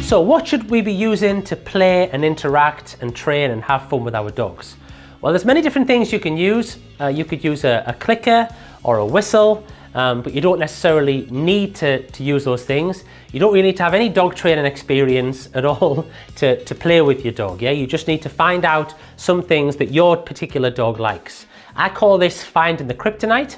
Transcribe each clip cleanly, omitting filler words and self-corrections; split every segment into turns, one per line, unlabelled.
So what should we be using to play and interact and train and have fun with our dogs? Well, there's many different things you can use. You could use a clicker or a whistle, but you don't necessarily need to use those things. You don't really need to have any dog training experience at all to play with your dog. Yeah, you just need to find out some things that your particular dog likes. I call this finding the kryptonite,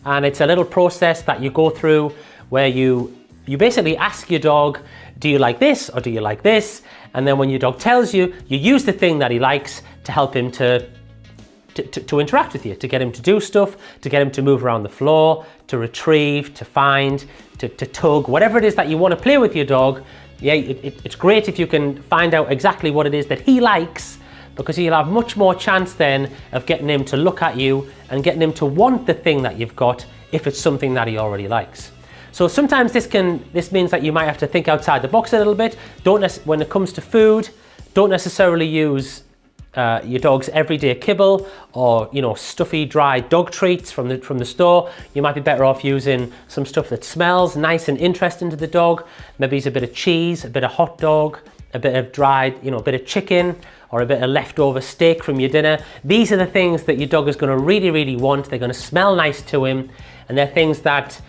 and it's a little process that you go through where you basically ask your dog, do you like this or do you like this? And then when your dog tells you, you use the thing that he likes to help him to interact with you, to get him to do stuff, to get him to move around the floor, to retrieve, to find, to tug, whatever it is that you want to play with your dog. Yeah, it's great if you can find out exactly what it is that he likes, because you'll have much more chance then of getting him to look at you and getting him to want the thing that you've got if it's something that he already likes. So sometimes this means that you might have to think outside the box a little bit. When it comes to food, don't necessarily use your dog's everyday kibble or stuffy dry dog treats from the store. You might be better off using some stuff that smells nice and interesting to the dog. Maybe it's a bit of cheese, a bit of hot dog, a bit of dried, a bit of chicken, or a bit of leftover steak from your dinner. These are the things that your dog is going to really, really want. They're going to smell nice to him, and they're things that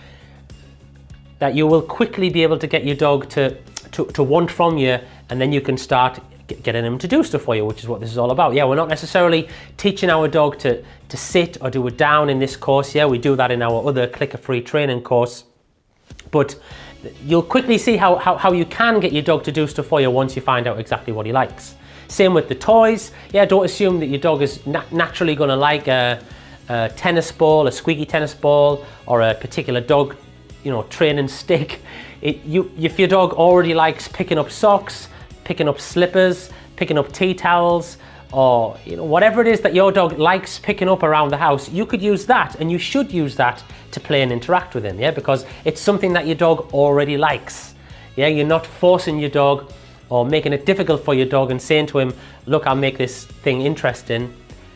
you will quickly be able to get your dog to want from you, and then you can start getting him to do stuff for you, which is what this is all about. Yeah, we're not necessarily teaching our dog to sit or do it down in this course. Yeah, we do that in our other clicker-free training course. But you'll quickly see how you can get your dog to do stuff for you once you find out exactly what he likes. Same with the toys. Yeah, don't assume that your dog is naturally going to like a tennis ball, a squeaky tennis ball, or a particular dog training stick. If your dog already likes picking up socks, picking up slippers, picking up tea towels, or whatever it is that your dog likes picking up around the house, you could use that, and you should use that to play and interact with him. Yeah, because it's something that your dog already likes. Yeah, you're not forcing your dog or making it difficult for your dog and saying to him, look, I'll make this thing interesting.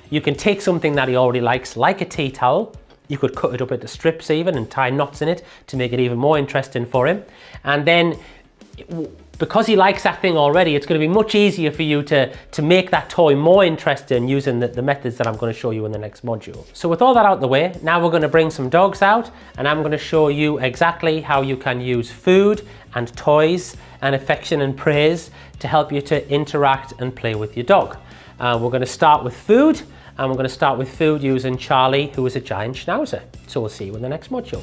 You can take something that he already likes, like a tea towel. You could cut it up into strips even and tie knots in it to make it even more interesting for him. And then because he likes that thing already, it's going to be much easier for you to make that toy more interesting using the methods that I'm going to show you in the next module. So with all that out of the way, now we're going to bring some dogs out, and I'm going to show you exactly how you can use food and toys and affection and praise to help you to interact and play with your dog. We're going to start with food, and we're going to start with food using Charlie, who is a giant schnauzer. So we'll see you in the next module.